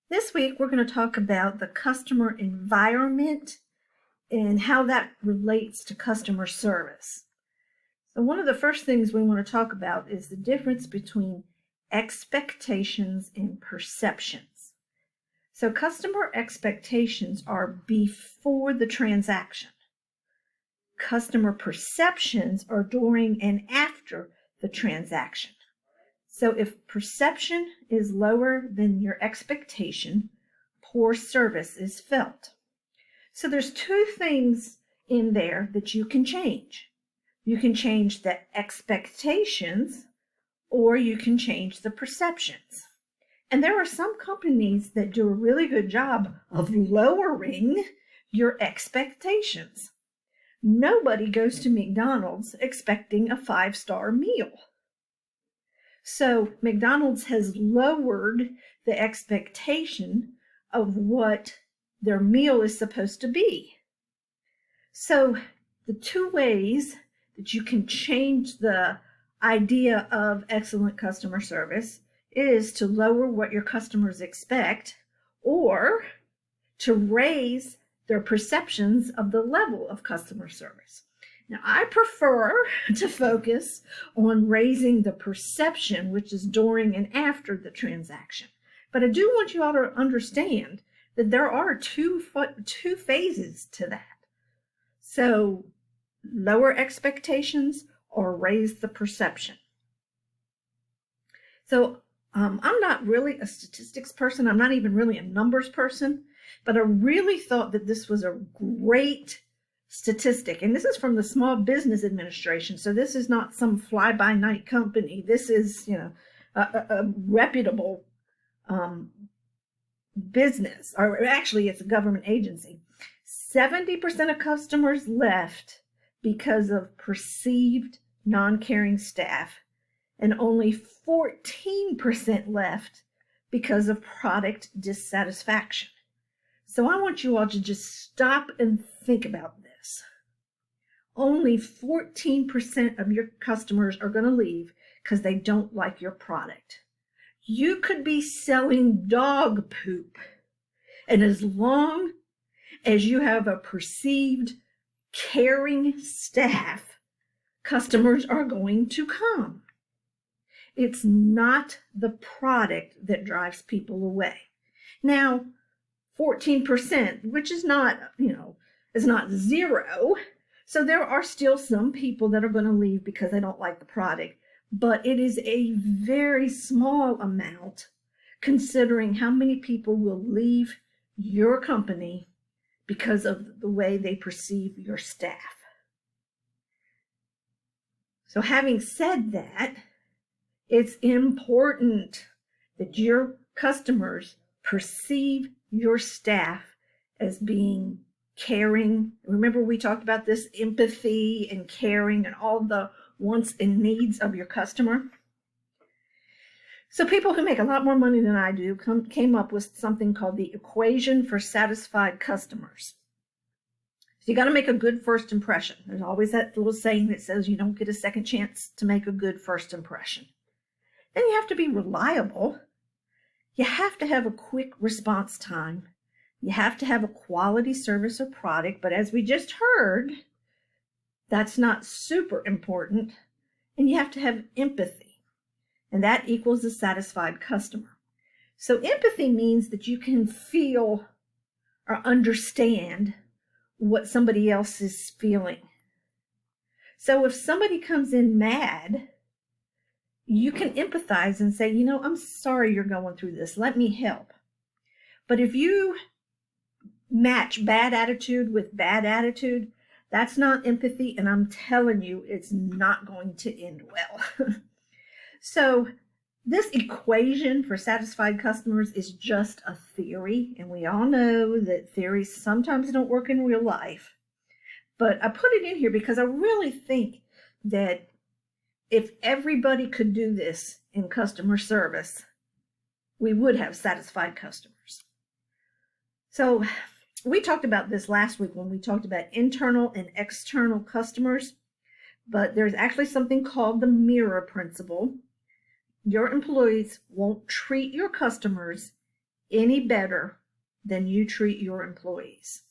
This week, we're going to talk about the customer environment and how that relates to customer service. So, one of the first things we want to talk about is the difference between expectations and perceptions. So, customer expectations are before the transaction. Customer perceptions are during and after the transaction. So if perception is lower than your expectation, poor service is felt. So there's two things in there that you can change. You can change the expectations or you can change the perceptions. And there are some companies that do a really good job of lowering your expectations. Nobody goes to McDonald's expecting a 5-star meal. So McDonald's has lowered the expectation of what their meal is supposed to be. So the two ways that you can change the idea of excellent customer service is to lower what your customers expect or to raise their perceptions of the level of customer service. Now, I prefer to focus on raising the perception, which is during and after the transaction. But I do want you all to understand that there are two phases to that. So, lower expectations or raise the perception. So, I'm not really a statistics person. I'm not even really a numbers person. But I really thought that this was a great statistic, and this is from the Small Business Administration, so this is not some fly-by-night company. This is, a reputable business, or actually it's a government agency. 70% of customers left because of perceived non-caring staff, and only 14% left because of product dissatisfaction. So I want you all to just stop and think about this. Only 14% of your customers are going to leave because they don't like your product. You could be selling dog poop, and as long as you have a perceived caring staff, customers are going to come. It's not the product that drives people away. Now, 14%, which is not, is not zero. So there are still some people that are going to leave because they don't like the product, but it is a very small amount considering how many people will leave your company because of the way they perceive your staff. So having said that, it's important that your customers perceive your staff as being caring. Remember, we talked about this empathy and caring and all the wants and needs of your customer. So people who make a lot more money than I do came up with something called the equation for satisfied customers. So you got to make a good first impression. There's always that little saying that says you don't get a second chance to make a good first impression. Then you have to be reliable. You have to have a quick response time. You have to have a quality service or product, but as we just heard, that's not super important. And you have to have empathy, and that equals a satisfied customer. So empathy means that you can feel or understand what somebody else is feeling. So if somebody comes in mad, you can empathize and say, I'm sorry you're going through this. Let me help. But if you match bad attitude with bad attitude, that's not empathy, and I'm telling you, it's not going to end well. So this equation for satisfied customers is just a theory, and we all know that theories sometimes don't work in real life. But I put it in here because I really think that if everybody could do this in customer service, we would have satisfied customers. So we talked about this last week when we talked about internal and external customers, but there's actually something called the mirror principle. Your employees won't treat your customers any better than you treat your employees.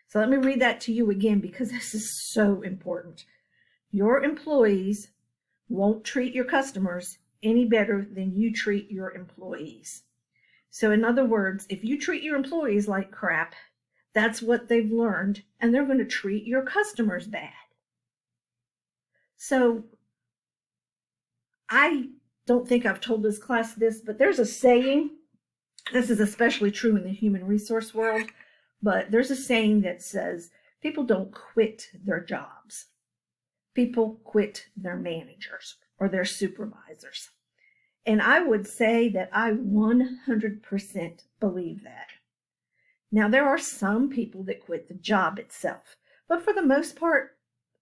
So let me read that to you again because this is so important. Your employees won't treat your customers any better than you treat your employees. So in other words, if you treat your employees like crap, that's what they've learned, and they're going to treat your customers bad. So I don't think I've told this class this, but there's a saying, this is especially true in the human resource world, but there's a saying that says people don't quit their jobs. People quit their managers or their supervisors. And I would say that I 100% believe that. Now, there are some people that quit the job itself, but for the most part,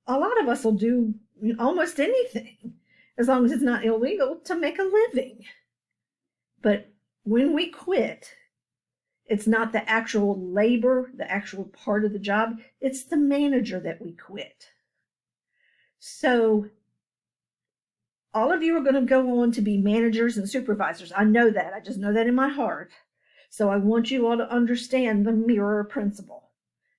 a lot of us will do almost anything, as long as it's not illegal, to make a living. But when we quit, it's not the actual labor, the actual part of the job, it's the manager that we quit. So all of you are going to go on to be managers and supervisors. I know that. I just know that in my heart. So I want you all to understand the mirror principle.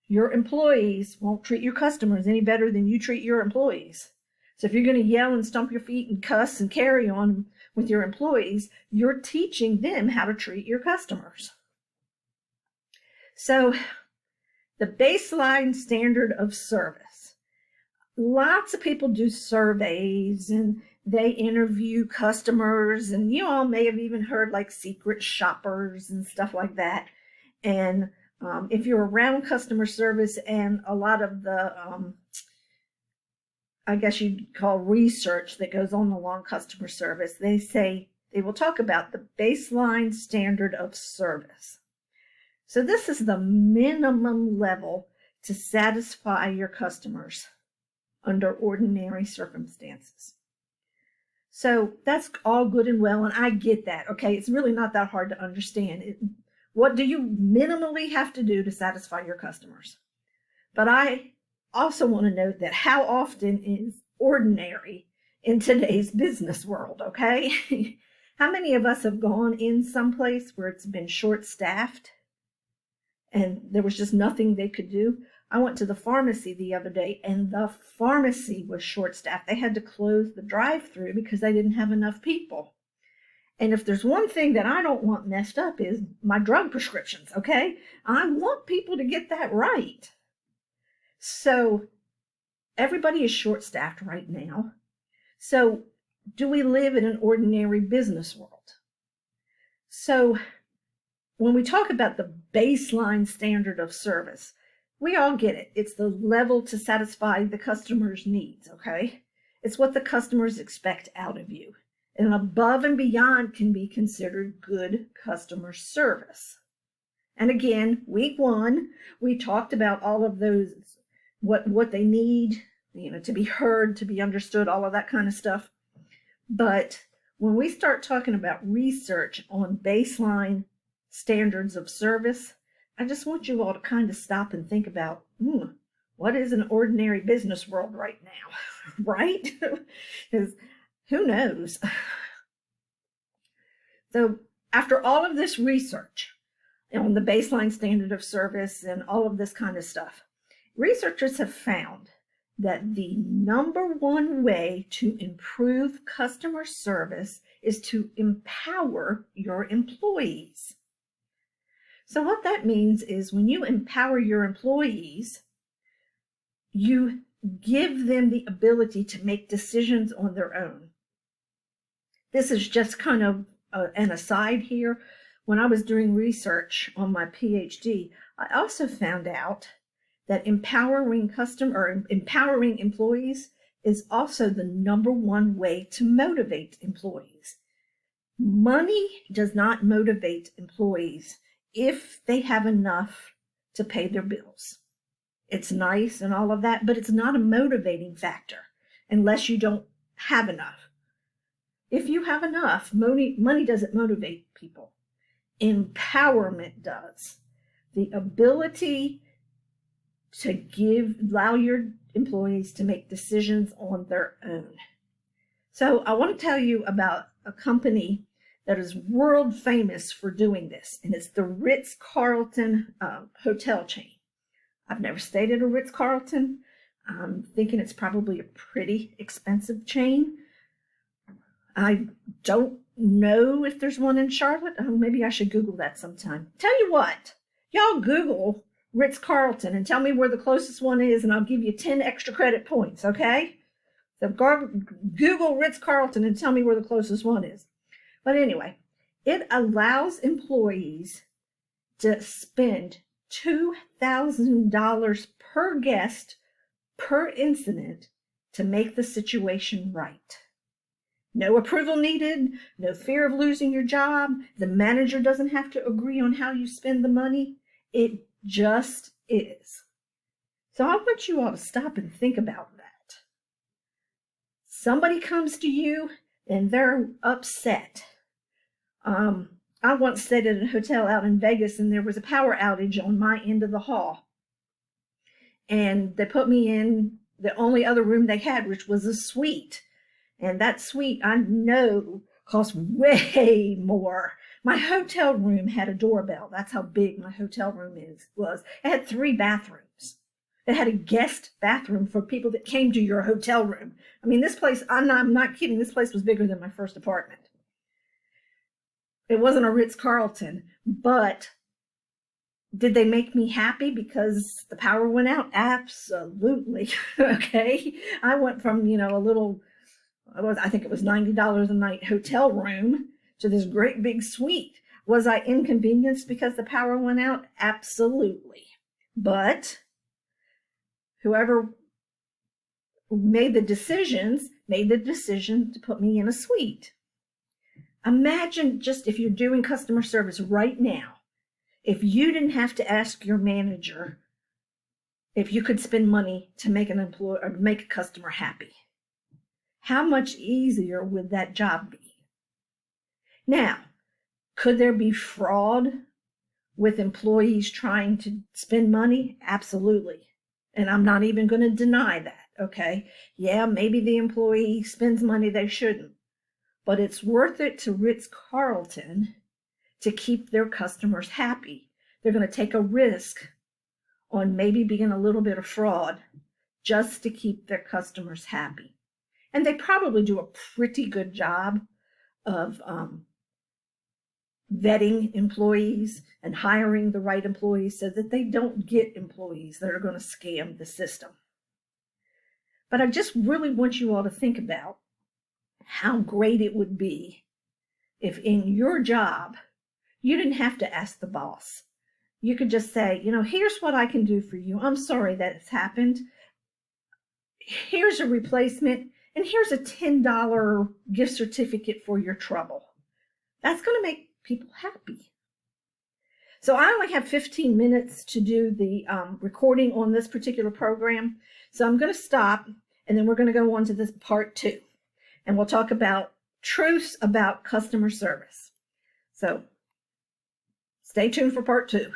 Your employees won't treat your customers any better than you treat your employees. So if you're going to yell and stomp your feet and cuss and carry on with your employees, you're teaching them how to treat your customers. So the baseline standard of service. Lots of people do surveys and they interview customers, and you all may have even heard like secret shoppers and stuff like that. And if you're around customer service and a lot of the, I guess you'd call research that goes on along customer service, they will talk about the baseline standard of service. So this is the minimum level to satisfy your customers under ordinary circumstances. So that's all good and well, and I get that, okay? It's really not that hard to understand. What do you minimally have to do to satisfy your customers? But I also want to note that how often is ordinary in today's business world, okay? How many of us have gone in someplace where it's been short-staffed and there was just nothing they could do? I went to the pharmacy the other day, and the pharmacy was short-staffed. They had to close the drive-through because they didn't have enough people. And if there's one thing that I don't want messed up is my drug prescriptions, okay? I want people to get that right. So everybody is short-staffed right now. So do we live in an ordinary business world? So when we talk about the baseline standard of service, we all get it. It's the level to satisfy the customer's needs, okay? It's what the customers expect out of you. And above and beyond can be considered good customer service. And again, week 1, we talked about all of those, what they need, to be heard, to be understood, all of that kind of stuff. But when we start talking about research on baseline standards of service, I just want you all to kind of stop and think about, what is an ordinary business world right now, right? Because who knows? So after all of this research on the baseline standard of service and all of this kind of stuff, researchers have found that the number one way to improve customer service is to empower your employees. So what that means is when you empower your employees, you give them the ability to make decisions on their own. This is just kind of an aside here. When I was doing research on my PhD, I also found out that empowering employees is also the number one way to motivate employees. Money does not motivate employees if they have enough to pay their bills. It's nice and all of that, but it's not a motivating factor unless you don't have enough. If you have enough, money doesn't motivate people. Empowerment does. The ability to allow your employees to make decisions on their own. So I want to tell you about a company that is world famous for doing this, and it's the Ritz-Carlton hotel chain. I've never stayed at a Ritz-Carlton. I'm thinking it's probably a pretty expensive chain. I don't know if there's one in Charlotte. Oh, maybe I should Google that sometime. Tell you what, y'all Google Ritz-Carlton and tell me where the closest one is, and I'll give you 10 extra credit points, okay? So Google Ritz-Carlton and tell me where the closest one is. But anyway, it allows employees to spend $2,000 per guest per incident to make the situation right. No approval needed, no fear of losing your job. The manager doesn't have to agree on how you spend the money. It just is. So I want you all to stop and think about that. Somebody comes to you and they're upset. I once stayed at a hotel out in Vegas and there was a power outage on my end of the hall. And they put me in the only other room they had, which was a suite. And that suite, I know, cost way more. My hotel room had a doorbell. That's how big my hotel room was. It had 3 bathrooms. It had a guest bathroom for people that came to your hotel room. I mean, this place, I'm not kidding, this place was bigger than my first apartment. It wasn't a Ritz-Carlton, but did they make me happy because the power went out? Absolutely. Okay. I went from, I think it was $90 a night hotel room to this great big suite. Was I inconvenienced because the power went out? Absolutely. But whoever made the decision to put me in a suite. Imagine just if you're doing customer service right now, if you didn't have to ask your manager if you could spend money to make make a customer happy. How much easier would that job be? Now, could there be fraud with employees trying to spend money? Absolutely. And I'm not even going to deny that, okay? Yeah, maybe the employee spends money they shouldn't. But it's worth it to Ritz-Carlton to keep their customers happy. They're going to take a risk on maybe being a little bit of fraud just to keep their customers happy. And they probably do a pretty good job of vetting employees and hiring the right employees so that they don't get employees that are going to scam the system. But I just really want you all to think about how great it would be if in your job, you didn't have to ask the boss. You could just say, here's what I can do for you. I'm sorry that it's happened. Here's a replacement, and here's a $10 gift certificate for your trouble. That's going to make people happy. So I only have 15 minutes to do the recording on this particular program. So I'm going to stop, and then we're going to go on to this part 2. And we'll talk about truths about customer service. So stay tuned for part 2.